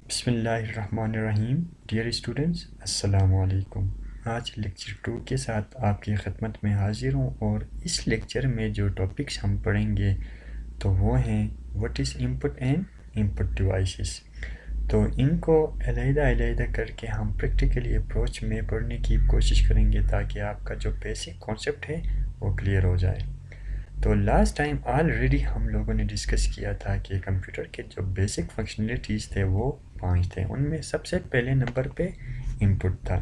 بسم اللہ الرحمن الرحیم. ڈیئر اسٹوڈنٹس، السلام علیکم. آج لیکچر 2 کے ساتھ آپ کی خدمت میں حاضر ہوں، اور اس لیکچر میں جو ٹاپکس ہم پڑھیں گے تو وہ ہیں what is input and input devices. تو ان کو علیحدہ علیحدہ کر کے ہم پریکٹیکلی اپروچ میں پڑھنے کی کوشش کریں گے تاکہ آپ کا جو بیسک کانسیپٹ ہے وہ کلیئر ہو جائے. تو لاسٹ ٹائم آلریڈی ہم لوگوں نے ڈسکس کیا تھا کہ کمپیوٹر کے جو بیسک فنکشنلٹیز تھے وہ 5 تھے. ان میں سب سے پہلے نمبر پہ انپٹ تھا.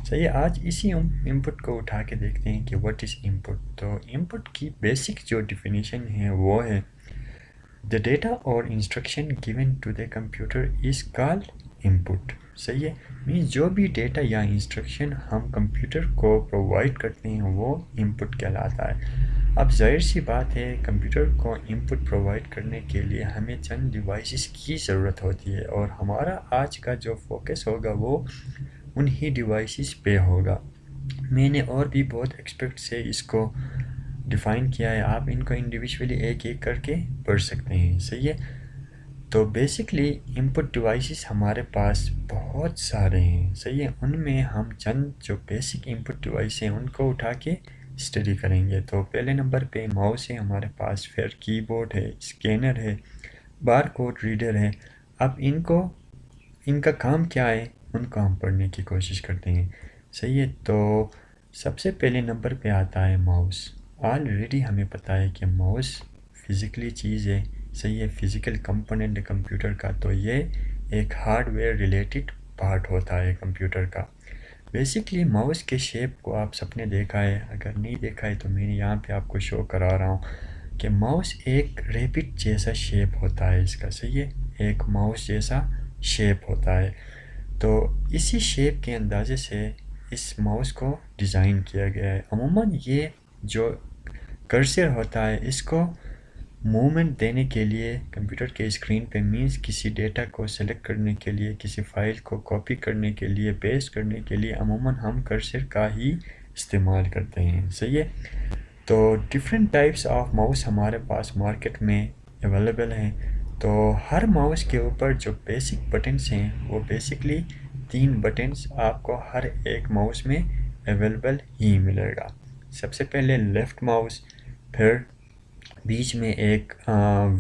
صحیح، آج اسی انپٹ کو اٹھا کے دیکھتے ہیں کہ واٹ از انپٹ. تو انپٹ کی بیسک جو ڈیفینیشن ہے وہ ہے the data or instruction given to the computer is called input. صحیح ہے، مینس جو بھی ڈیٹا یا انسٹرکشن ہم کمپیوٹر کو پرووائڈ کرتے ہیں وہ انپٹ کہلاتا ہے. اب ظاہر سی بات ہے، کمپیوٹر کو انپٹ پرووائڈ کرنے کے لیے ہمیں چند ڈیوائسز کی ضرورت ہوتی ہے، اور ہمارا آج کا جو فوکس ہوگا وہ انہی ڈیوائسز پہ ہوگا. میں نے اور بھی بہت ایکسپیکٹ سے اس کو ڈیفائن کیا ہے، آپ ان کو انڈیویجولی ایک ایک کر کے پڑھ سکتے ہیں. صحیح ہے، تو بیسکلی انپٹ ڈیوائسز ہمارے پاس بہت سارے ہیں. صحیح ہے، ان میں ہم چند جو بیسک انپٹ ڈیوائس ہیں ان کو اٹھا کے اسٹڈی کریں گے. تو پہلے نمبر پہ ماؤس ہے ہمارے پاس، پھر کی بورڈ ہے، اسکینر ہے، بار کوڈ ریڈر ہے. اب ان کا کام کیا ہے ان کو ہم پڑھنے کی کوشش کرتے ہیں. صحیح ہے، تو سب سے پہلے نمبر پہ آتا ہے ماؤس. آلریڈی ہمیں پتہ ہے کہ ماؤس فزیکلی چیز ہے. صحیح ہے، فزیکل کمپوننٹ ہے کمپیوٹر کا. تو یہ ایک ہارڈ ویئر ریلیٹڈ پارٹ ہوتا ہے کمپیوٹر کا. بیسکلی ماؤس کے شیپ کو آپ سب نے دیکھا ہے، اگر نہیں دیکھا ہے تو میں یہاں پہ آپ کو شو کرا رہا ہوں کہ ماؤس ایک ریبٹ جیسا شیپ ہوتا ہے اس کا. صحیح ہے، ایک ماؤس جیسا شیپ ہوتا ہے. تو اسی شیپ کے اندازے سے اس ماؤس کو ڈیزائن کیا گیا ہے. عموماً یہ جو کرسر ہوتا ہے اس کو موومنٹ دینے کے لیے کمپیوٹر کے اسکرین پہ، مینس کسی ڈیٹا کو سلیکٹ کرنے کے لیے، کسی فائل کو کاپی کرنے کے لیے، پیسٹ کرنے کے لیے عموماً ہم کرسر کا ہی استعمال کرتے ہیں. صحیح ہے، تو ڈفرینٹ ٹائپس آف ماؤس ہمارے پاس مارکیٹ میں اویلیبل ہیں. تو ہر ماؤس کے اوپر جو بیسک بٹنس ہیں وہ بیسکلی 3 بٹنس آپ کو ہر ایک ماؤس میں اویلیبل ہی ملے گا. سب سے پہلے لیفٹ ماؤس، پھر بیچ میں ایک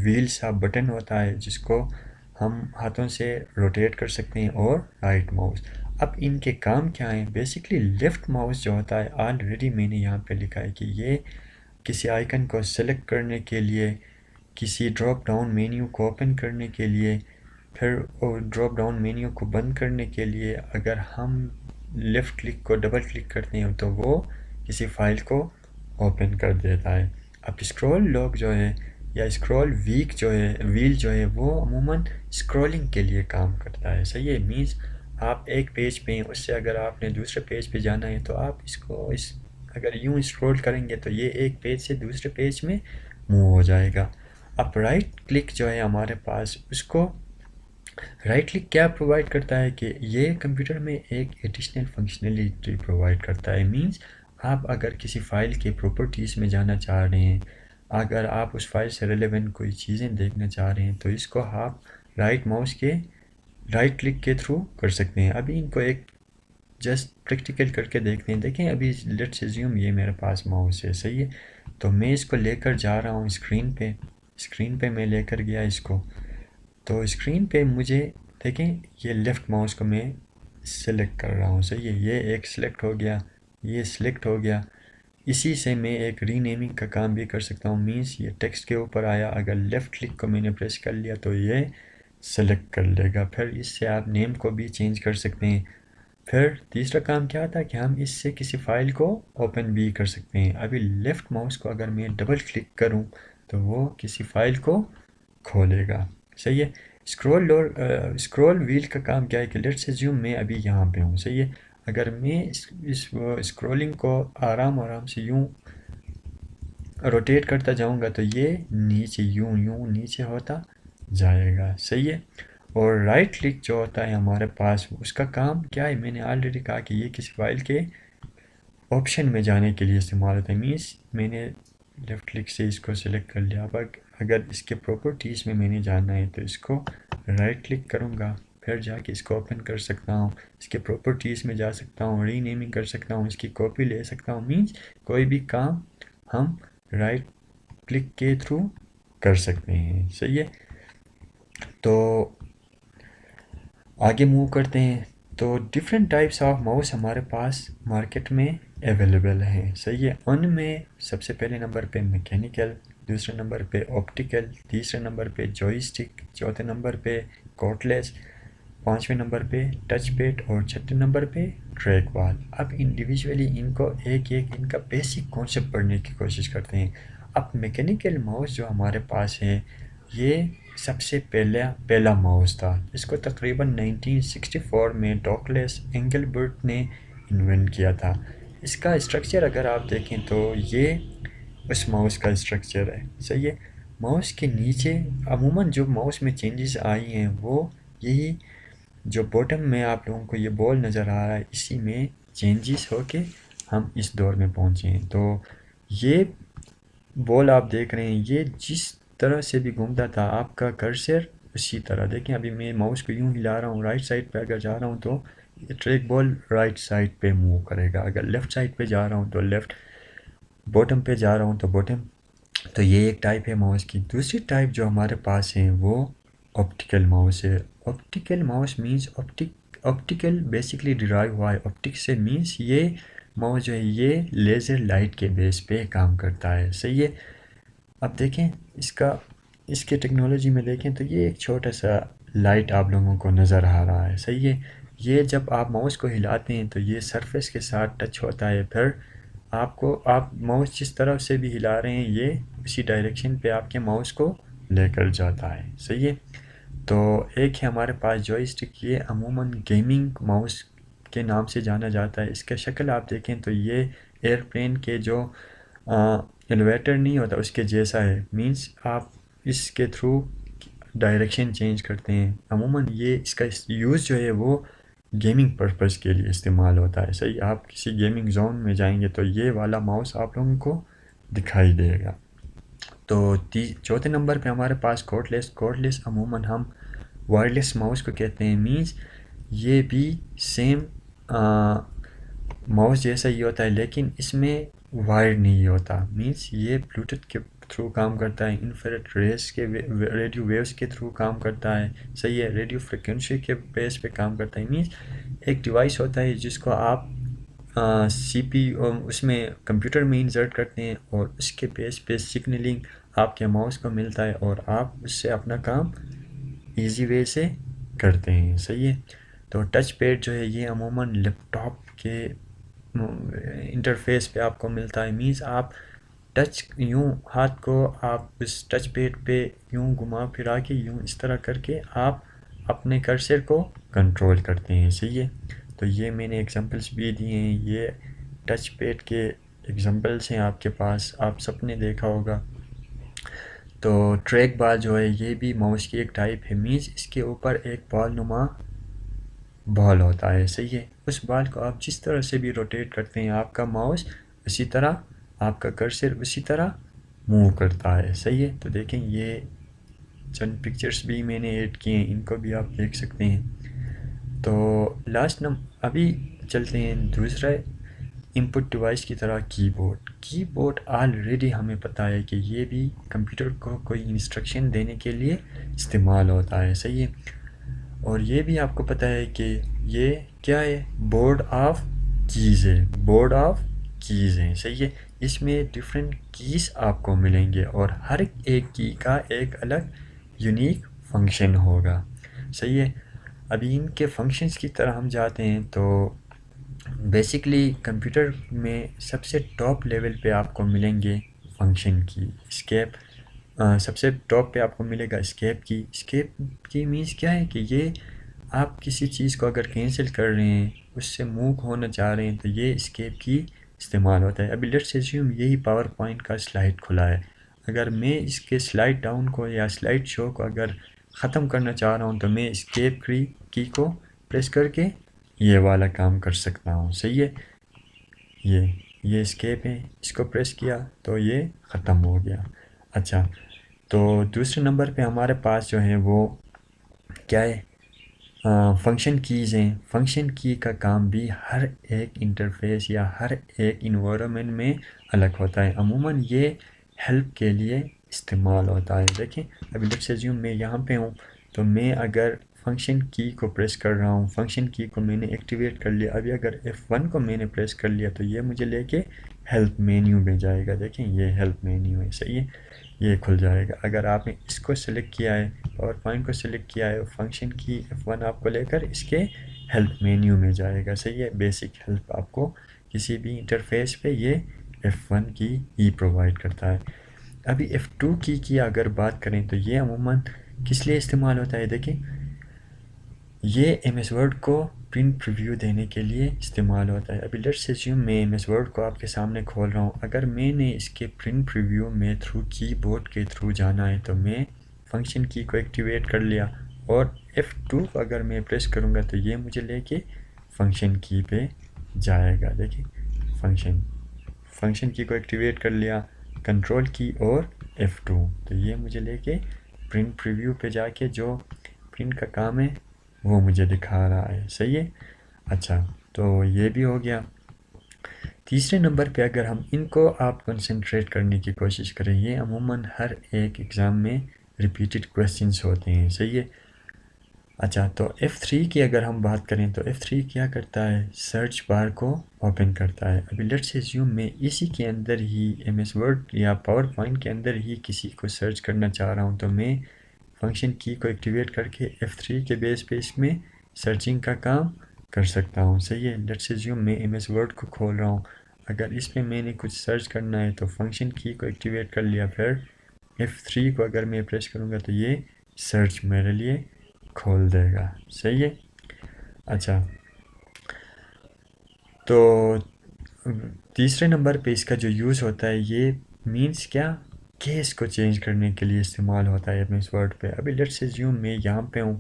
ویل سا بٹن ہوتا ہے جس کو ہم ہاتھوں سے روٹیٹ کر سکتے ہیں، اور رائٹ ماؤس. اب ان کے کام کیا ہیں؟ بیسکلی لیفٹ ماؤس جو ہوتا ہے، آلریڈی میں نے یہاں پہ لکھا ہے کہ یہ کسی آئیکن کو سلیکٹ کرنے کے لیے، کسی ڈراپ ڈاؤن مینیو کو اوپن کرنے کے لیے، پھر ڈراپ ڈاؤن مینیو کو بند کرنے کے لیے اگر ہم لیفٹ کلک کو ڈبل کلک کرتے ہیں تو وہ کسی فائل کو اوپن کر دیتا ہے. اب اسکرول لاک جو ہے یا اسکرول ویل جو ہے وہ عموماً اسکرولنگ کے لیے کام کرتا ہے. صحیح ہے، مینس آپ ایک پیج پہ ہیں، اس سے اگر آپ نے دوسرے پیج پہ جانا ہے تو آپ اگر یوں اسکرول کریں گے تو یہ ایک پیج سے دوسرے پیج میں موو ہو جائے گا. اب رائٹ کلک جو ہے ہمارے پاس، اس کو رائٹ کلک کیا پرووائڈ کرتا ہے کہ یہ کمپیوٹر میں ایک ایڈیشنل فنکشنلٹی پرووائڈ کرتا ہے. مینس آپ اگر کسی فائل کے پراپرٹیز میں جانا چاہ رہے ہیں، اگر آپ اس فائل سے ریلیونٹ کوئی چیزیں دیکھنا چاہ رہے ہیں تو اس کو آپ رائٹ ماؤس کے رائٹ کلک کے تھرو کر سکتے ہیں. ابھی ان کو ایک جسٹ پریکٹیکل کر کے دیکھتے ہیں. دیکھیں، ابھی لیٹس اسیوم یہ میرے پاس ماؤس ہے. صحیح ہے، تو میں اس کو لے کر جا رہا ہوں اسکرین پہ میں لے کر گیا اس کو. تو اسکرین پہ مجھے دیکھیں یہ لیفٹ ماؤس کو میں سلیکٹ کر رہا ہوں. صحیح ہے، یہ ایک سلیکٹ ہو گیا، یہ سلیکٹ ہو گیا. اسی سے میں ایک ری نیمنگ کا کام بھی کر سکتا ہوں. مینس یہ ٹیکسٹ کے اوپر آیا، اگر لیفٹ کلک کو میں نے پریس کر لیا تو یہ سلیکٹ کر لے گا. پھر اس سے آپ نیم کو بھی چینج کر سکتے ہیں. پھر تیسرا کام کیا تھا کہ ہم اس سے کسی فائل کو اوپن بھی کر سکتے ہیں. ابھی لیفٹ ماؤس کو اگر میں ڈبل کلک کروں تو وہ کسی فائل کو کھولے گا. صحیح ہے، اسکرول ویل کا کام کیا ہے کہ لیٹس اسیوم میں ابھی یہاں پہ ہوں. صحیح ہے، اگر میں اس اسکرولنگ کو آرام سے یوں روٹیٹ کرتا جاؤں گا تو یہ نیچے یوں نیچے ہوتا جائے گا. صحیح ہے، اور رائٹ کلک جو ہوتا ہے ہمارے پاس، اس کا کام کیا ہے؟ میں نے آلریڈی کہا کہ یہ کسی فائل کے آپشن میں جانے کے لیے استعمال ہوتا ہے. مینس میں نے لیفٹ کلک سے اس کو سلیکٹ کر لیا. اب اگر اس کے پراپرٹیز میں نے جانا ہے تو اس کو رائٹ کلک کروں گا، پھر جا کے اس کو اوپن کر سکتا ہوں، اس کے پراپرٹیز میں جا سکتا ہوں، ری نیمنگ کر سکتا ہوں، اس کی کاپی لے سکتا ہوں. مینس کوئی بھی کام ہم رائٹ کلک کے تھرو کر سکتے ہیں. صحیح ہے. تو آگے موو کرتے ہیں. تو ڈفرینٹ ٹائپس آف ماؤس ہمارے پاس مارکیٹ میں اویلیبل ہیں. صحیح ہے. ان میں سب سے پہلے نمبر پہ میکینیکل، دوسرے نمبر پہ آپٹیکل، تیسرے نمبر پہ جوئی اسٹک، چوتھے نمبر پہ کارڈ لیس، پانچویں نمبر پہ ٹچ پیڈ اور چھٹے نمبر پہ ٹریک بال. اب انڈیویجولی ان کو ایک ان کا بیسک کانسیپٹ پڑھنے کی کوشش کرتے ہیں. اب میکینیکل ماؤس جو ہمارے پاس ہے یہ سب سے پہلا ماؤس تھا. اس کو تقریباً 1964 میں ڈاگلس انگلبرٹ نے انوینٹ کیا تھا. اس کا اسٹرکچر اگر آپ دیکھیں تو یہ اس ماؤس کا اسٹرکچر ہے. صحیح ہے. ماؤس کے نیچے عموماً جو ماؤس میں چینجز آئی ہیں وہ یہی جو باٹم میں آپ لوگوں کو یہ بال نظر آ رہا ہے اسی میں چینجز ہو کے ہم اس دور میں پہنچے ہیں. تو یہ بال آپ دیکھ رہے ہیں یہ جس طرح سے بھی گھومتا تھا آپ کا کرسر اسی طرح. دیکھیں ابھی میں ماؤس کو یوں ہلا رہا ہوں، رائٹ سائڈ پہ اگر جا رہا ہوں تو یہ ٹریک بال رائٹ سائڈ پہ موو کرے گا، اگر لیفٹ سائڈ پہ جا رہا ہوں تو لیفٹ، باٹم پہ جا رہا ہوں تو باٹم. تو یہ ایک ٹائپ ہے ماؤس کی. دوسری ٹائپ جو ہمارے پاس ہے وہ آپٹیکل ماؤس ہے. Optical mouse means optical basically drive ہوا ہے آپٹک سے. مینس یہ ماؤس جو ہے یہ لیزر لائٹ کے بیس پہ کام کرتا ہے. صحیح ہے. اب دیکھیں اس کے ٹیکنالوجی میں دیکھیں تو یہ ایک چھوٹا سا لائٹ آپ لوگوں کو نظر آ رہا ہے. صحیح ہے. یہ جب آپ ماؤس کو ہلاتے ہیں تو یہ سرفیس کے ساتھ ٹچ ہوتا ہے، پھر آپ ماؤس جس طرف سے بھی ہلا رہے ہیں یہ اسی ڈائریکشن پہ آپ کے ماؤس کو لے کر جاتا ہے. صحیح ہے. تو ایک ہے ہمارے پاس جوئی اسٹک، یہ عموماً گیمنگ ماؤس کے نام سے جانا جاتا ہے. اس کا شکل آپ دیکھیں تو یہ ایئرپلین کے جو ایلیویٹر نہیں ہوتا اس کے جیسا ہے. مینس آپ اس کے تھرو ڈائریکشن چینج کرتے ہیں. عموماً یہ اس کا یوز جو ہے وہ گیمنگ پرپز کے لیے استعمال ہوتا ہے. صحیح. آپ کسی گیمنگ زون میں جائیں گے تو یہ والا ماؤس آپ لوگوں کو دکھائی دے گا. تو چوتھے نمبر پہ ہمارے پاس کارڈ لیس عموماً ہم وائرلیس ماؤس کو کہتے ہیں. مینس یہ بھی سیم ماؤس جیسا ہی ہوتا ہے لیکن اس میں وائر نہیں ہوتا. مینس یہ بلوٹوتھ کے تھرو کام کرتا ہے، انفرارڈ ریز کے ریڈیو ویوز کے تھرو کام کرتا ہے. صحیح ہے. ریڈیو فریکوینسی کے بیس پہ کام کرتا ہے. مینس ایک ڈیوائس ہوتا ہے جس کو آپ سی پی اس میں کمپیوٹر میں انسرٹ کرتے ہیں اور اس کے بیس پہ سگنلنگ آپ کے ماؤس کو ملتا ہے اور آپ اس سے اپنا کام ایزی وے سے کرتے ہیں. صحیح ہے. تو ٹچ پیڈ جو ہے یہ عموماً لیپ ٹاپ کے انٹرفیس پہ آپ کو ملتا ہے. مینس آپ یوں ہاتھ کو آپ اس ٹچ پیڈ پہ یوں گھما پھرا کے یوں اس طرح کر کے آپ اپنے کرسر کو کنٹرول کرتے ہیں. صحیح ہے. تو یہ میں نے ایگزامپلس بھی دیے ہیں، یہ ٹچ پیڈ کے ایگزامپلس ہیں آپ کے پاس، آپ سب نے دیکھا ہوگا. تو ٹریک بال جو ہے یہ بھی ماؤس کی ایک ٹائپ ہے. مینس اس کے اوپر ایک بال نما بال ہوتا ہے. صحیح ہے. اس بال کو آپ جس طرح سے بھی روٹیٹ کرتے ہیں آپ کا ماؤس اسی طرح، آپ کا کرسر اسی طرح موو کرتا ہے. صحیح ہے. تو دیکھیں یہ چند پکچرز بھی میں نے ایڈ کیے ہیں، ان کو بھی آپ دیکھ سکتے ہیں. تو ابھی چلتے ہیں دوسرے ان پٹ ڈیوائس کی طرح کی بورڈ آلریڈی ہمیں پتہ ہے کہ یہ بھی کمپیوٹر کو کوئی انسٹرکشن دینے کے لیے استعمال ہوتا ہے. صحیح ہے. اور یہ بھی آپ کو پتہ ہے کہ یہ کیا ہے، بورڈ آف کیز ہے. بورڈ آف کیز ہیں. صحیح ہے. اس میں ڈفرینٹ کیز آپ کو ملیں گے اور ہر ایک کی کا ایک الگ یونیک فنکشن ہوگا. صحیح ہے. ابھی ان کے فنکشنز کی طرح ہم جاتے ہیں تو بیسکلی کمپیوٹر میں سب سے ٹاپ لیول پہ آپ کو ملیں گے فنکشن کی. اسکیپ سب سے ٹاپ پہ آپ کو ملے گا اسکیپ کی مینس کیا ہے کہ یہ آپ کسی چیز کو اگر کینسل کر رہے ہیں، اس سے موو ہونا چاہ رہے ہیں تو یہ اسکیپ کی استعمال ہوتا ہے. ابھی لیٹس اسیوم یہی پاور پوائنٹ کا سلائڈ کھلا ہے، اگر میں اس کے سلائڈ ڈاؤن کو یا سلائڈ شو کو اگر ختم کرنا چاہ رہا ہوں تو میں اسکیپ کی کو پریس کر کے یہ والا کام کر سکتا ہوں. صحیح ہے. یہ اسکیپ ہے، اس کو پریس کیا تو یہ ختم ہو گیا. اچھا. تو دوسرے نمبر پہ ہمارے پاس جو ہے وہ کیا ہے، فنکشن کیز ہیں. فنکشن کی کا کام بھی ہر ایک انٹرفیس یا ہر ایک انوائرمنٹ میں الگ ہوتا ہے. عموماً یہ ہیلپ کے لیے استعمال ہوتا ہے. دیکھیں ابھی لیٹس اسیوم میں یہاں پہ ہوں تو میں اگر فنکشن کی کو پریس کر رہا ہوں، فنکشن کی کو میں نے ایکٹیویٹ کر لیا. ابھی اگر F1 کو میں نے پریس کر لیا تو یہ مجھے لے کے ہیلپ مینیو میں جائے گا. دیکھیں یہ ہیلپ مینیو ہے، صحیح ہے، یہ کھل جائے گا. اگر آپ نے اس کو سلیکٹ کیا ہے، پاور پوائنٹ کو سلیکٹ کیا ہے، فنکشن کی F1 آپ کو لے کر اس کے ہیلپ مینیو میں جائے گا. صحیح ہے، بیسک ہیلپ آپ کو کسی بھی انٹرفیس پہ یہ F1 کی ہی پرووائڈ کرتا ہے. ابھی F2 کی اگر بات کریں تو یہ عموماً کس لیے استعمال ہوتا ہے؟ دیکھیں یہ ایم ایس ورڈ کو پرنٹ پریویو دینے کے لیے استعمال ہوتا ہے. ابھی لیٹس اسیوم میں ایم ایس ورڈ کو آپ کے سامنے کھول رہا ہوں. اگر میں نے اس کے پرنٹ پریویو میں تھرو کی بورڈ کے تھرو جانا ہے تو میں فنکشن کی کو ایکٹیویٹ کر لیا اور F2 کو اگر میں پریس کروں گا تو یہ مجھے لے کے فنکشن کی پہ جائے گا. دیکھیں فنکشن کی کو ایکٹیویٹ کر لیا، کنٹرول کی اور F2 تو یہ مجھے لے کے پرنٹ پریویو پہ جا کے جو پرنٹ کا کام ہے وہ مجھے دکھا رہا ہے. صحیح ہے. اچھا تو یہ بھی ہو گیا. تیسرے نمبر پہ اگر ہم ان کو آپ کنسنٹریٹ کرنے کی کوشش کریں، یہ عموماً ہر ایک ایگزام میں ریپیٹڈ کویسچنس ہوتے ہیں. صحیح ہے. اچھا تو F3 کی اگر ہم بات کریں تو F3 کیا کرتا ہے؟ سرچ بار کو اوپن کرتا ہے. ابھی لیٹس اسیوم میں اسی کے اندر ہی ایم ایس ورڈ یا پاور پوائنٹ کے اندر ہی کسی کو سرچ کرنا چاہ رہا ہوں تو میں فنکشن کی کو ایکٹیویٹ کر کے F3 کے بیس پہ اس میں سرچنگ کا کام کر سکتا ہوں. صحیح ہے. لیٹس اسیوم میں ایم ایس ورڈ کو کھول رہا ہوں، اگر اس پہ میں نے کچھ سرچ کرنا ہے تو فنکشن کی کو ایکٹیویٹ کر لیا، پھر F3 کو اگر میں پریس کروں گا تو یہ سرچ میرے لیے کھول دے گا. صحیح ہے. اچھا تو تیسرے نمبر پہ اس کا جو یوز ہوتا ہے یہ مینس کیا، کیس کو چینج کرنے کے لیے استعمال ہوتا ہے اپنے اس ورڈ پہ. ابھی لیٹس اسیوم میں یہاں پہ ہوں،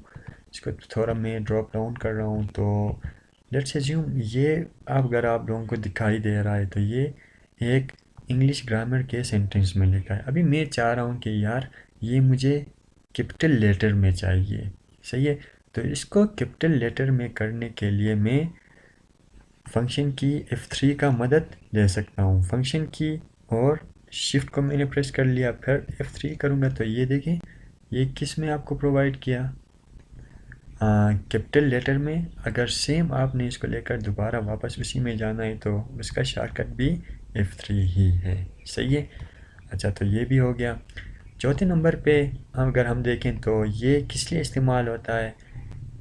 اس کو تھوڑا میں ڈراپ ڈاؤن کر رہا ہوں تو لیٹس اسیوم یہ اگر آپ لوگوں کو دکھائی دے رہا ہے تو یہ ایک انگلش گرامر کے سینٹنس میں لکھا ہے. ابھی میں چاہ رہا ہوں کہ یار یہ مجھے کیپٹل لیٹر میں چاہیے. صحیح ہے. تو اس کو کیپٹل لیٹر میں کرنے کے لیے میں فنکشن کی F3 کا مدد لے سکتا ہوں. فنکشن کی اور شفٹ کو میں نے پریس کر لیا، پھر F3 کروں گا تو یہ دیکھیں یہ کس میں آپ کو پرووائڈ کیا، کیپٹل لیٹر میں. اگر سیم آپ نے اس کو لے کر دوبارہ واپس اسی میں جانا ہے تو اس کا شارٹ کٹ بھی F3 ہی ہے. صحیح ہے. اچھا تو یہ بھی ہو گیا. چوتھے نمبر پہ اگر ہم دیکھیں تو یہ کس لیے استعمال ہوتا ہے؟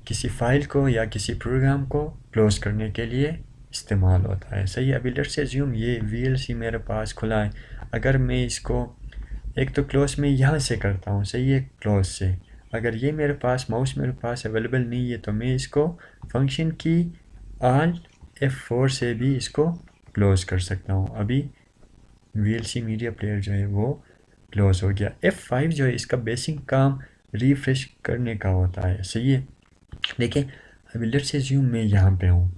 کسی فائل کو یا کسی پروگرام کو کلوز کرنے کے لیے استعمال ہوتا ہے. صحیح ہے. ابھی لیٹس اسیوم یہ VLC میرے پاس کھلا ہے، اگر میں اس کو ایک تو کلوز میں یہاں سے کرتا ہوں. صحیح ہے. کلوز سے اگر یہ میرے پاس ماؤس میرے پاس اویلیبل نہیں ہے تو میں اس کو فنکشن کی Alt F4 سے بھی اس کو کلوز کر سکتا ہوں. ابھی VLC میڈیا پلیئر جو ہے وہ کلوز ہو گیا. F5 جو ہے اس کا بیسک کام ریفریش کرنے کا ہوتا ہے. صحیح ہے. دیکھیں ابھی لیٹس اسیوم میں یہاں پہ ہوں،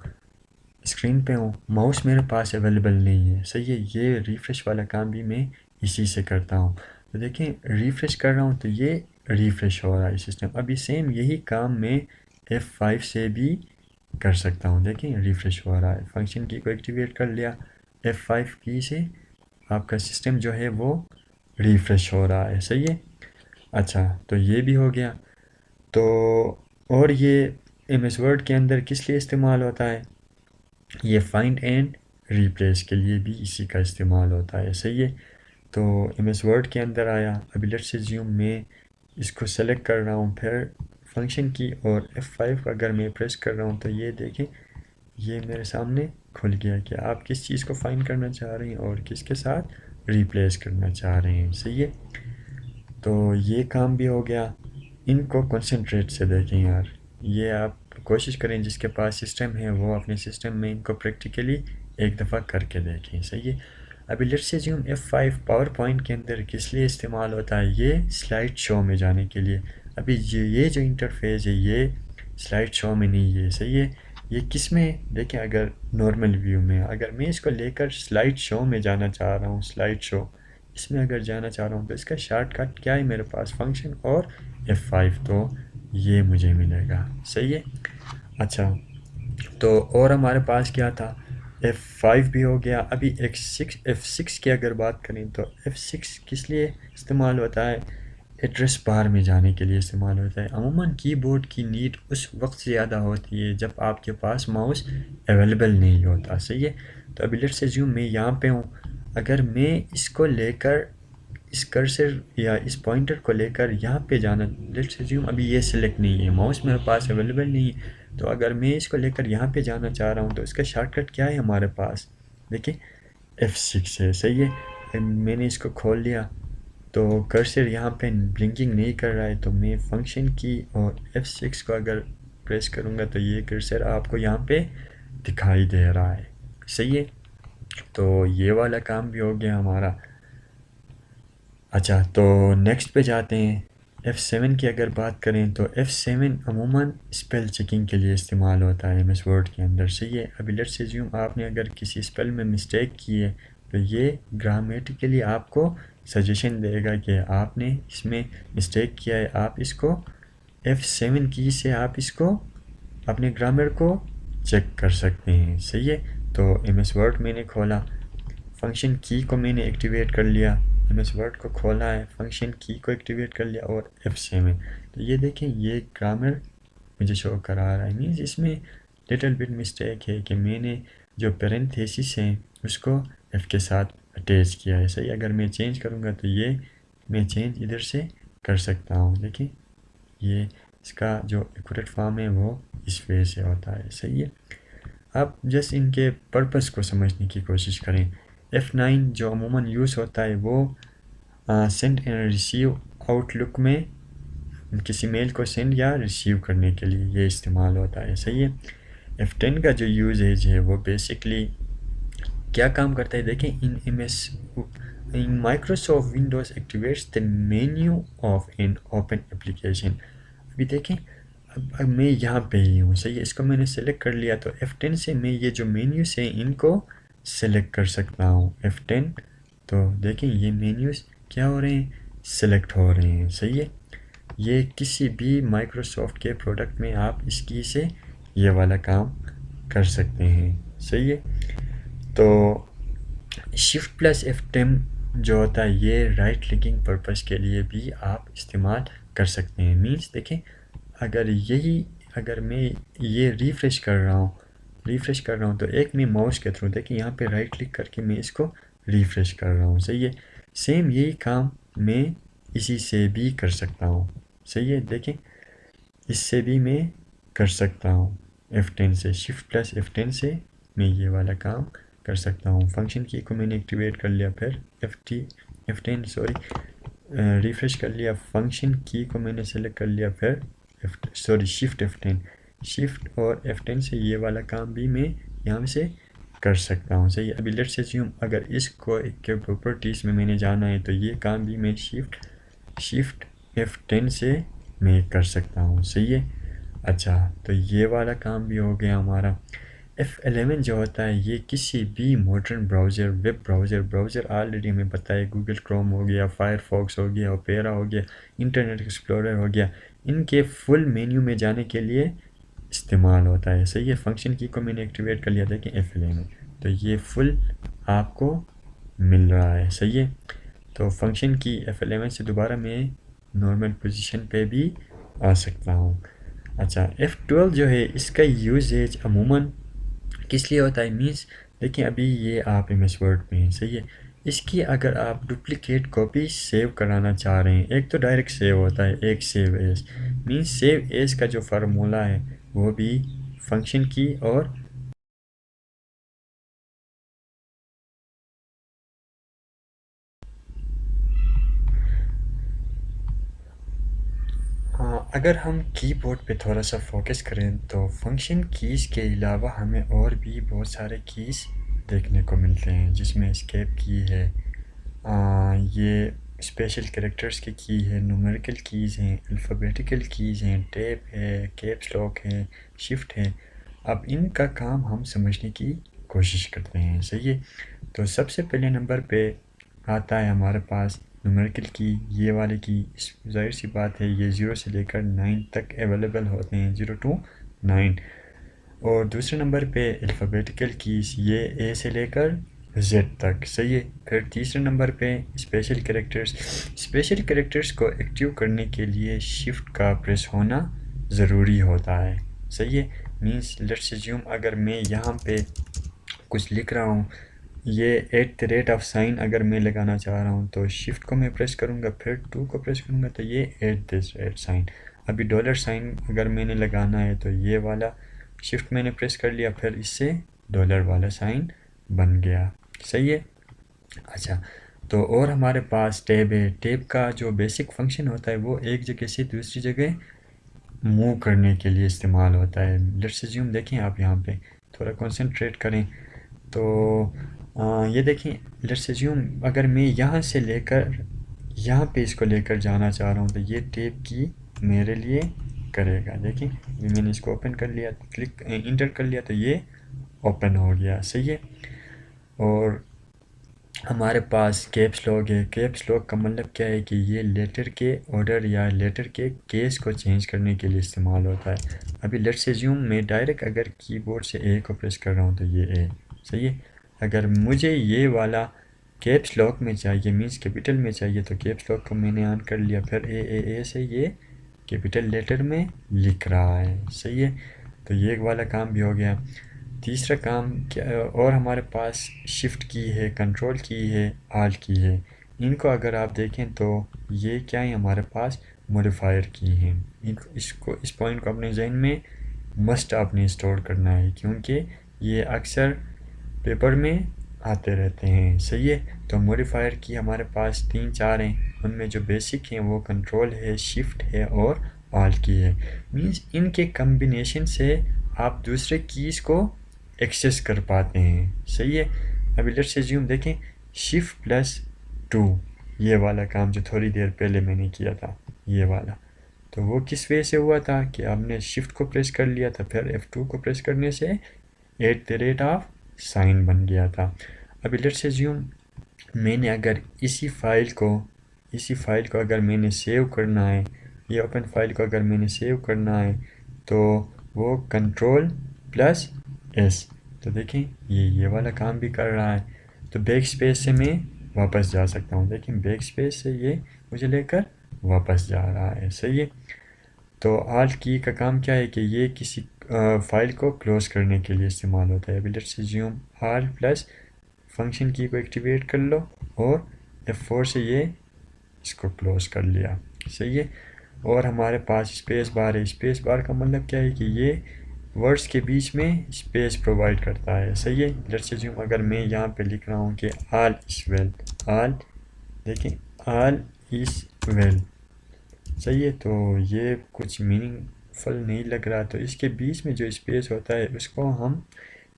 اسکرین پہ ہوں، ماؤس میرے پاس اویلیبل نہیں ہے. صحیح ہے. یہ ریفریش والا کام بھی میں اسی سے کرتا ہوں. تو دیکھیں ریفریش کر رہا ہوں تو یہ ریفریش ہو رہا ہے سسٹم. ابھی سیم یہی کام میں F5 سے بھی کر سکتا ہوں. دیکھیں ریفریش ہو رہا ہے. فنکشن کی کو ایکٹیویٹ کر لیا، F5 کی سے آپ کا سسٹم جو ہے وہ ریفریش ہو رہا ہے. صحیح ہے. اچھا تو یہ بھی ہو گیا. تو اور یہ ایم ایس ورڈ کے اندر کس لیے استعمال ہوتا ہے؟ یہ فائنڈ اینڈ ریپلیس کے لیے بھی اسی کا استعمال ہوتا ہے. صحیح ہے. تو ایم ایس ورڈ کے اندر آیا. ابھی لیٹس اسیوم میں اس کو سلیکٹ کر رہا ہوں، پھر فنکشن کی اور F5 اگر میں پریس کر رہا ہوں تو یہ دیکھیں یہ میرے سامنے کھل گیا کہ آپ کس چیز کو فائنڈ کرنا چاہ رہے ہیں اور کس کے ساتھ ریپلیس کرنا چاہ رہے ہیں. صحیح ہے. تو یہ کام بھی ہو گیا. ان کو کنسنٹریٹ سے دیکھیں یار، یہ آپ کوشش کریں جس کے پاس سسٹم ہے وہ اپنے سسٹم میں ان کو پریکٹیکلی ایک دفعہ کر کے دیکھیں. صحیح ہے. ابھی let's assume F5 power point کے اندر کس لیے استعمال ہوتا ہے؟ یہ سلائڈ شو میں جانے کے لیے. ابھی یہ جو انٹرفیس ہے یہ سلائڈ شو میں نہیں ہے. صحیح ہے. یہ کس میں دیکھیں، اگر نارمل ویو میں اگر میں اس کو لے کر سلائڈ شو میں جانا چاہ رہا ہوں، سلائڈ شو اس میں اگر جانا چاہ رہا ہوں تو اس کا شارٹ کٹ کیا ہے میرے پاس؟ فنکشن اور F5. تو یہ مجھے ملے گا. صحیح ہے. اچھا تو اور ہمارے پاس کیا تھا, F5 بھی ہو گیا. ابھی F6 کی اگر بات کریں تو F6 کس لیے استعمال ہوتا ہے؟ ایڈریس بار میں جانے کے لیے استعمال ہوتا ہے. عموماً کی بورڈ کی نیڈ اس وقت زیادہ ہوتی ہے جب آپ کے پاس ماؤس اویلیبل نہیں ہوتا. صحیح ہے. تو ابھی لیٹس اسیوم میں یہاں پہ ہوں, اگر میں اس کو لے کر اس کرسر یا اس پوائنٹر کو لے کر یہاں پہ جانا, لیٹس اسیوم ابھی یہ سلیکٹ نہیں ہے, ماؤس میرے پاس اویلیبل نہیں ہے, تو اگر میں اس کو لے کر یہاں پہ جانا چاہ رہا ہوں تو اس کا شارٹ کٹ کیا ہے ہمارے پاس؟ دیکھیں F6 ہے. صحیح ہے. میں نے اس کو کھول لیا تو کرسر یہاں پہ بلنکنگ نہیں کر رہا ہے, تو میں فنکشن کی اور F6 کو اگر پریس کروں گا تو یہ کرسر آپ کو یہاں پہ دکھائی دے رہا ہے. صحیح ہے. تو یہ والا کام بھی ہو گیا ہمارا. اچھا تو نیکسٹ پہ جاتے ہیں. F7 کی اگر بات کریں تو F7 عموماً اسپیل چیکنگ کے لیے استعمال ہوتا ہے MS ورڈ کے اندر. صحیح ہے. ابھی لیٹس اسیوم آپ نے اگر کسی اسپیل میں مسٹیک کی ہے تو یہ گرامیٹیکلی آپ کو سجیشن دے گا کہ آپ نے اس میں مسٹیک کیا ہے, آپ اس کو F7 کی سے آپ اس کو اپنے گرامر کو چیک کر سکتے ہیں. صحیح ہے. تو MS ورڈ میں نے کھولا, فنکشن کی کو میں نے ایکٹیویٹ کر لیا, MS ورڈ کو کھولا ہے, فنکشن کی کو ایکٹیویٹ کر لیا اور F7. تو یہ دیکھیں یہ گرامر مجھے شو کرا رہا ہے, مینز اس میں لٹل بٹ مسٹیک ہے کہ میں نے جو پیرنتھیسس ہیں اس کو F کے ساتھ اٹیچ کیا ہے. صحیح. اگر میں چینج کروں گا تو یہ میں چینج ادھر سے کر سکتا ہوں. دیکھیں یہ اس کا جو ایکوریٹ فارم ہے وہ اس وے سے ہوتا ہے. صحیح ہے. آپ جس ان کے پرپس کو سمجھنے کی کوشش کریں. F9 جو عموماً یوز ہوتا ہے وہ سینڈ اینڈ ریسیو آؤٹ لک میں کسی میل کو سینڈ یا ریسیو کرنے کے لیے یہ استعمال ہوتا ہے. صحیح ہے. F10 کا جو یوزیج ہے وہ بیسکلی کیا کام کرتا ہے؟ دیکھیں ان Microsoft Windows activates the menu of an open application. ابھی دیکھیں اب میں یہاں پہ ہی ہوں. صحیح ہے. اس کو میں نے سلیکٹ کر لیا تو F10 سے میں یہ جو مینیوز ہیں ان کو سلیکٹ کر سکتا ہوں. F10 تو دیکھیں یہ مینیوز کیا ہو رہے ہیں, سلیکٹ ہو رہے ہیں. صحیح ہے. یہ کسی بھی مائکروسافٹ کے پروڈکٹ میں آپ اس کی سے یہ والا کام کر سکتے ہیں. صحیح ہے. تو شفٹ پلس F10 جو ہوتا ہے یہ رائٹ کلکنگ پرپس کے لیے بھی آپ استعمال کر سکتے ہیں. مینس دیکھیں اگر میں یہ ریفریش کر رہا ہوں تو ایک میں ماؤس کے تھرو دیکھیں یہاں پہ رائٹ کلک کر کے میں اس کو ریفریش کر رہا ہوں. صحیح ہے. سیم یہی کام میں اسی سے بھی کر سکتا ہوں. صحیح ہے. دیکھیں اس سے بھی میں کر سکتا ہوں. F10 سے شفٹ پلس F10 سے میں یہ والا کام کر سکتا ہوں. فنکشن کی کو میں نے ایکٹیویٹ کر لیا, پھر F10 ریفریش کر لیا, فنکشن کی کو میں نے سلیکٹ کر لیا, پھر شفٹ اور F10 سے یہ والا کام بھی میں یہاں سے کر سکتا ہوں. صحیح ہے. ابھی لیٹس اسیوم اگر اس کو کے پراپرٹیز میں نے جانا ہے تو یہ کام بھی میں شفٹ F10 سے میں کر سکتا ہوں. صحیح ہے. اچھا تو یہ والا کام بھی ہو گیا ہمارا. F11 جو ہوتا ہے یہ کسی بھی ماڈرن ویب براؤزر آلریڈی ہمیں پتہ ہے, گوگل کروم ہو گیا, فائر فاکس ہو گیا, اوپیرا ہو گیا, انٹرنیٹ ایکسپلورر ہو گیا, ان کے فل مینیو میں جانے کے لیے استعمال ہوتا ہے. صحیح ہے. فنکشن کی کو میں نے ایکٹیویٹ کر لیا, دیکھیں F11 تو یہ فل آپ کو مل رہا ہے. صحیح ہے. تو فنکشن کی F11 سے دوبارہ میں نارمل پوزیشن پہ بھی آ سکتا ہوں. اچھا F12 جو ہے اس کا یوزیج عموماً کس لیے ہوتا ہے؟ مینس دیکھیں ابھی یہ آپ MS ورڈ میں ہیں. صحیح ہے. اس کی اگر آپ ڈپلیکیٹ کاپی سیو کرانا چاہ رہے ہیں, ایک تو ڈائریکٹ سیو ہوتا ہے, ایک save as. Means save as کا جو فارمولہ ہے وہ بھی فنکشن کی اور اگر ہم کی بورڈ پہ تھوڑا سا فوکس کریں تو فنکشن کیز کے علاوہ ہمیں اور بھی بہت سارے کیز دیکھنے کو ملتے ہیں, جس میں اسکیپ کی ہے, یہ اسپیشل کریکٹرز کی ہے, نومیریکل کیز ہیں, الفابیٹیکل کیز ہیں, ٹیپ ہے, کیپس لاک ہے, شفٹ ہے. اب ان کا کام ہم سمجھنے کی کوشش کرتے ہیں. صحیح ہے. تو سب سے پہلے نمبر پہ آتا ہے ہمارے پاس نومیریکل کی یہ والے کی ظاہر سی بات ہے یہ 0 سے لے کر 9 تک اویلیبل ہوتے ہیں, 0 to 9. اور دوسرے نمبر پہ الفابیٹیکل کیز یہ اے سے لے کر زیڈ تک, صحیح ہے. پھر تیسرے نمبر پہ اسپیشل کریکٹرز. اسپیشل کریکٹرز کو ایکٹیو کرنے کے لیے شفٹ کا پریس ہونا ضروری ہوتا ہے, صحیح ہے. مینس لیٹس اسیوم اگر میں یہاں پہ کچھ لکھ رہا ہوں, یہ at the rate of sign اگر میں لگانا چاہ رہا ہوں تو شفٹ کو میں پریس کروں گا, پھر 2 کو پریس کروں گا تو یہ ایٹ دس ریٹ سائن. ابھی ڈالر سائن اگر میں نے لگانا ہے تو یہ والا شفٹ میں نے پریس کر لیا, پھر اس سے ڈالر والا سائن بن گیا, صحیح ہے. اچھا تو اور ہمارے پاس ٹیب ہے. ٹیب کا جو بیسک فنکشن ہوتا ہے وہ ایک جگہ سے دوسری جگہ موو کرنے کے لیے استعمال ہوتا ہے. لیٹس اسیوم دیکھیں آپ یہاں پہ تھوڑا کنسنٹریٹ کریں تو یہ دیکھیں لیٹس اسیوم اگر میں یہاں سے لے کر یہاں پہ اس کو لے کر جانا چاہ رہا ہوں تو یہ ٹیب کی میرے لیے کرے گا. دیکھیں میں نے اس کو اوپن کر لیا, کلک انٹر کر لیا تو یہ اوپن ہو گیا, صحیح ہے. اور ہمارے پاس کیپس لاک ہے. کیپس لاک کا مطلب کیا ہے کہ یہ لیٹر کے آرڈر یا لیٹر کے کیس کو چینج کرنے کے لیے استعمال ہوتا ہے. ابھی لیٹس اسیوم میں ڈائریکٹ اگر کی بورڈ سے اے کو پریس کر رہا ہوں تو یہ اے, صحیح ہے. اگر مجھے یہ والا کیپس لاک میں چاہیے مینس کیپٹل میں چاہیے تو کیپس لاک کو میں نے آن کر لیا, پھر اے سے یہ کیپٹل لیٹر میں لکھ رہا ہے, صحیح ہے. تو یہ والا کام بھی ہو گیا. تیسرا کام کیا اور ہمارے پاس شفٹ کی ہے, کنٹرول کی ہے, آلٹ کی ہے. ان کو اگر آپ دیکھیں تو یہ کیا ہے ہمارے پاس موڈیفائر کی ہیں. اس پوائنٹ کو اپنے ذہن میں مسٹ آپ نے اسٹور کرنا ہے کیونکہ یہ اکثر پیپر میں آتے رہتے ہیں, صحیح ہے. تو موڈیفائر کی ہمارے پاس 3-4 ہیں. ان میں جو بیسک ہیں وہ کنٹرول ہے, شفٹ ہے اور آلٹ کی ہے. مینس ان کے کمبینیشن سے آپ دوسرے کیز کو ایکسیس کر پاتے ہیں, صحیح ہے. ابھی لیٹس اسیوم دیکھیں شفٹ +2 یہ والا کام جو تھوڑی دیر پہلے میں نے کیا تھا یہ والا, تو وہ کس وجہ سے ہوا تھا کہ آپ نے شفٹ کو پریس کر لیا تھا, پھر F2 کو پریس کرنے سے at the rate of sign بن گیا تھا. ابھی لیٹس اسیوم میں نے اگر اسی فائل کو اگر میں نے سیو کرنا ہے, یہ اوپن فائل کو اگر میں نے سیو کرنا ہے تو وہ Ctrl+S, تو دیکھیں یہ والا کام بھی کر رہا ہے. تو بیک اسپیس سے میں واپس جا سکتا ہوں, دیکھیں بیک اسپیس سے یہ مجھے لے کر واپس جا رہا ہے, صحیح ہے. تو آلٹ کی کا کام کیا ہے کہ یہ کسی فائل کو کلوز کرنے کے لیے استعمال ہوتا ہے. ابھی لیٹس اسیوم آلٹ+ فنکشن کی کو ایکٹیویٹ کر لو اور F4 سے یہ اس کو کلوز کر لیا, صحیح ہے. اور ہمارے پاس اسپیس بار ہے. اسپیس بار کا مطلب کیا ہے کہ یہ ورڈز کے بیچ میں اسپیس پرووائڈ کرتا ہے, صحیح ہے. لیٹس اسیوم اگر میں یہاں پہ لکھ رہا ہوں کہ آل از ویل, دیکھیں آل از ویل, صحیح ہے. تو یہ کچھ میننگ فل نہیں لگ رہا, تو اس کے بیچ میں جو اسپیس ہوتا ہے اس کو ہم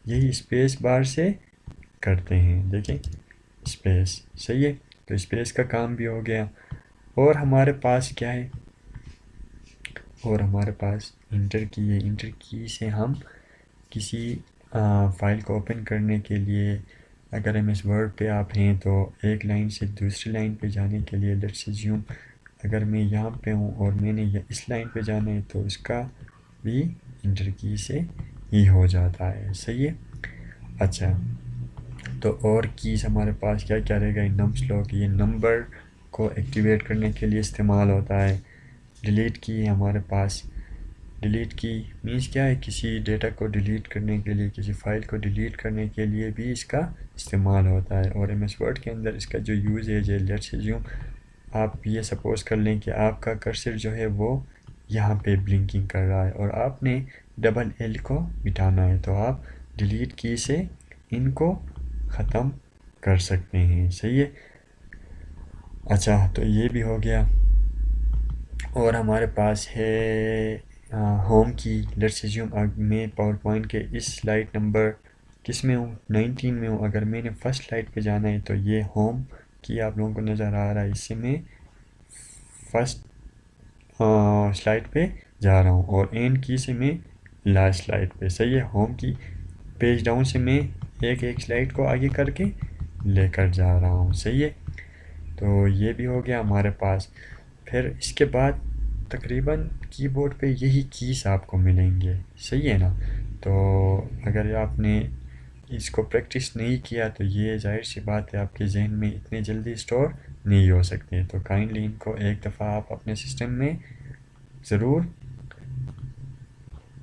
یہی اسپیس بار سے کرتے ہیں, دیکھیں اسپیس, صحیح ہے. تو اسپیس کا کام بھی ہو گیا. اور ہمارے پاس کیا ہے, اور ہمارے پاس انٹر کی ہے. انٹر کی سے ہم کسی فائل کو اوپن کرنے کے لیے اگر ایم ایس ورڈ پہ آپ ہیں تو ایک لائن سے دوسری لائن پہ جانے کے لیے لیٹس اسیوم اگر میں یہاں پہ ہوں اور میں نے اس لائن پہ جانا ہے تو اس کا بھی انٹر کی سے ہی ہو جاتا ہے, صحیح ہے. اچھا تو اور کیز ہمارے پاس کیا کیا رہے گا, نمبس لاک, یہ نمبر کو ایکٹیویٹ کرنے کے لیے استعمال ہوتا ہے. ڈیلیٹ کی ہے ہمارے پاس. ڈیلیٹ کی مینس کیا ہے, کسی ڈیٹا کو ڈیلیٹ کرنے کے لیے, کسی فائل کو ڈیلیٹ کرنے کے لیے بھی اس کا استعمال ہوتا ہے. اور ایم ایس ورڈ کے اندر اس کا جو یوزیج ہے, لیٹس اسیوم آپ یہ سپوز کر لیں کہ آپ کا کرسر جو ہے وہ یہاں پہ بلنکنگ کر رہا ہے اور آپ نے ڈبل L کو مٹانا ہے تو آپ ڈیلیٹ کی سے ان کو ختم کر سکتے ہیں, صحیح ہے. اچھا تو یہ بھی ہو گیا. اور ہمارے پاس ہے ہوم کی. لیٹس اسیوم میں پاور پوائنٹ کے اس سلائڈ نمبر کس میں ہوں, 19 میں ہوں. اگر میں نے فرسٹ سلائڈ پہ جانا ہے تو یہ ہوم کی آپ لوگوں کو نظر آ رہا ہے, اس سے میں فرسٹ سلائڈ پہ جا رہا ہوں اور اینڈ کی سے میں لاسٹ سلائڈ پہ, صحیح ہے. ہوم کی پیج ڈاؤن سے میں ایک سلائڈ کو آگے کر کے لے کر جا رہا ہوں, صحیح ہے. تو یہ بھی ہو گیا ہمارے پاس. پھر اس کے بعد تقریباً کی بورڈ پہ یہی کیز آپ کو ملیں گے, صحیح ہے نا. تو اگر آپ نے اس کو پریکٹس نہیں کیا تو یہ ظاہر سی بات ہے آپ کے ذہن میں اتنے جلدی اسٹور نہیں ہو سکتے. تو کائنڈلی ان کو ایک دفعہ آپ اپنے سسٹم میں ضرور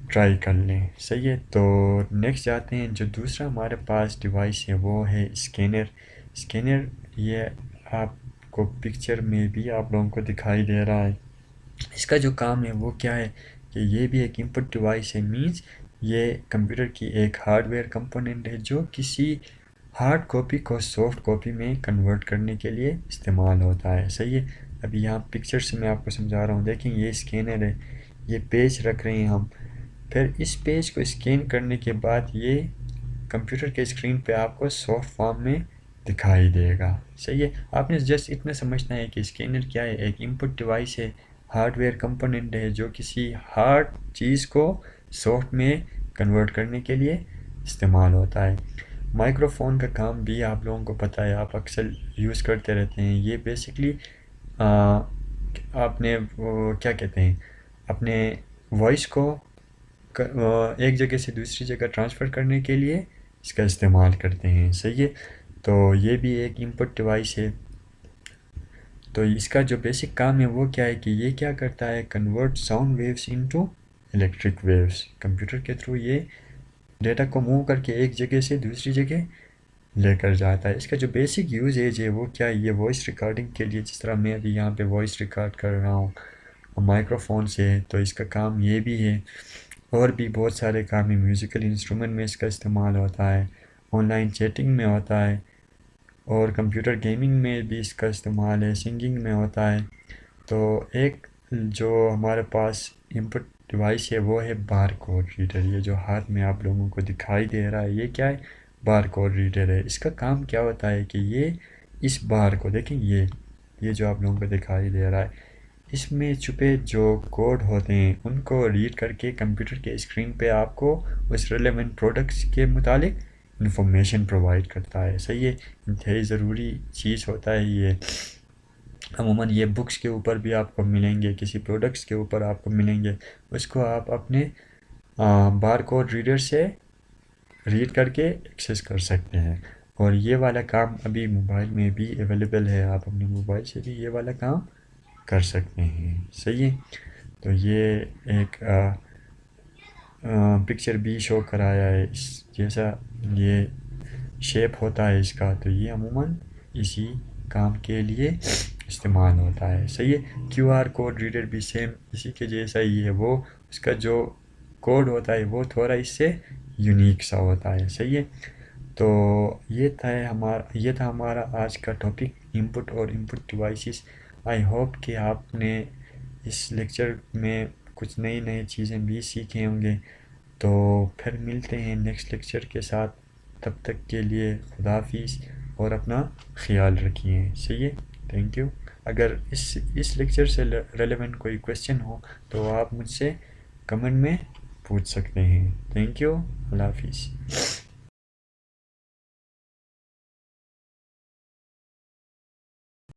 ٹرائی کر لیں, صحیح ہے. تو نیکسٹ جاتے ہیں. جو دوسرا ہمارے پاس ڈیوائس ہے وہ ہے اسکینر. اسکینر یہ آپ کو پکچر میں بھی آپ لوگوں کو دکھائی دے رہا ہے. اس کا جو کام ہے وہ کیا ہے کہ یہ بھی ایک انپٹ ڈیوائس ہے. مینس یہ کمپیوٹر کی ایک ہارڈ ویئر کمپوننٹ ہے جو کسی ہارڈ کاپی کو سافٹ کاپی میں کنورٹ کرنے کے لیے استعمال ہوتا ہے, صحیح ہے. ابھی یہاں پکچر سے میں آپ کو سمجھا رہا ہوں. دیکھیں یہ اسکینر ہے, یہ پیج رکھ رہے ہیں ہم. پھر اس پیج کو اسکین کرنے کے بعد یہ کمپیوٹر کے اسکرین پہ آپ کو سافٹ فارم میں دکھائی دے گا, صحیح ہے. آپ نے جسٹ اتنا سمجھنا ہے کہ اسکینر کیا ہے, ایک انپٹ ڈیوائس ہے, ہارڈ ویئر کمپوننٹ ہے جو کسی ہارڈ چیز کو سافٹ میں کنورٹ کرنے کے لیے استعمال ہوتا ہے. مائکرو فون کا کام بھی آپ لوگوں کو پتہ ہے, آپ اکثر یوز کرتے رہتے ہیں. یہ بیسکلی آپ نے کیا کہتے ہیں اپنے وائس کو ایک جگہ سے دوسری جگہ ٹرانسفر کرنے کے لیے اس کا استعمال کرتے ہیں, صحیح ہے. تو یہ بھی ایک انپٹ ڈیوائس ہے. تو اس کا جو بیسک کام ہے وہ کیا ہے کہ یہ کیا کرتا ہے, convert sound waves into electric waves. Computer کے تھرو یہ ڈیٹا کو موو کر کے ایک جگہ سے دوسری جگہ لے کر جاتا ہے. اس کا جو بیسک یوزیج ہے وہ کیا ہے, یہ وائس ریکارڈنگ کے لیے, جس طرح میں ابھی یہاں پہ وائس ریکارڈ کر رہا ہوں مائکرو فون سے, تو اس کا کام یہ بھی ہے. اور بھی بہت سارے کام ہیں. میوزیکل انسٹرومنٹ میں اس کا استعمال ہوتا ہے, آن لائن چیٹنگ میں ہوتا ہے, اور کمپیوٹر گیمنگ میں بھی اس کا استعمال ہے, سنگنگ میں ہوتا ہے. تو ایک جو ہمارے پاس انپٹ ڈیوائس ہے وہ ہے بار کوڈ ریڈر. یہ جو ہاتھ میں آپ لوگوں کو دکھائی دے رہا ہے یہ کیا ہے, بار کوڈ ریڈر ہے. اس کا کام کیا ہوتا ہے کہ یہ اس بار کو دیکھیں, یہ جو آپ لوگوں کو دکھائی دے رہا ہے, اس میں چھپے جو کوڈ ہوتے ہیں ان کو ریڈ کر کے کمپیوٹر کے اسکرین پہ آپ کو اس ریلیونٹ پروڈکٹس کے متعلق انفارمیشن پرووائڈ کرتا ہے, صحیح ہے. انتہائی ضروری چیز ہوتا ہے یہ. عموماً یہ بکس کے اوپر بھی آپ کو ملیں گے, کسی پروڈکٹس کے اوپر آپ کو ملیں گے, اس کو آپ اپنے بار کوڈ ریڈر سے ریڈ کر کے ایکسیس کر سکتے ہیں. اور یہ والا کام ابھی موبائل میں بھی اویلیبل ہے, آپ اپنے موبائل سے بھی یہ والا کام کر سکتے ہیں, صحیح ہے. تو یہ ایک پکچر بھی شو کرایا ہے اس جیسا یہ شیپ ہوتا ہے اس کا, تو یہ عموماً اسی کام کے لیے استعمال ہوتا ہے, صحیح ہے. کیو آر کوڈ ریڈر بھی سیم اسی کے جیسا ہی ہے, وہ اس کا جو کوڈ ہوتا ہے وہ تھوڑا اس سے یونیک سا ہوتا ہے, صحیح ہے. تو یہ تھا ہمارا آج کا ٹاپک, انپٹ اور انپٹ ڈیوائسز. آئی ہوپ کہ آپ نے اس لیکچر میں کچھ نئی چیزیں بھی سیکھے ہوں گے. تو پھر ملتے ہیں نیکسٹ لیکچر کے ساتھ, تب تک کے لیے خدا حافظ اور اپنا خیال رکھیے, صحیح ہے. Thank you. اگر اس لیکچر سے ریلیونٹ کوئی کویسچن ہو تو آپ مجھ سے کمنٹ میں پوچھ سکتے ہیں. Thank you. اللہ حافظ.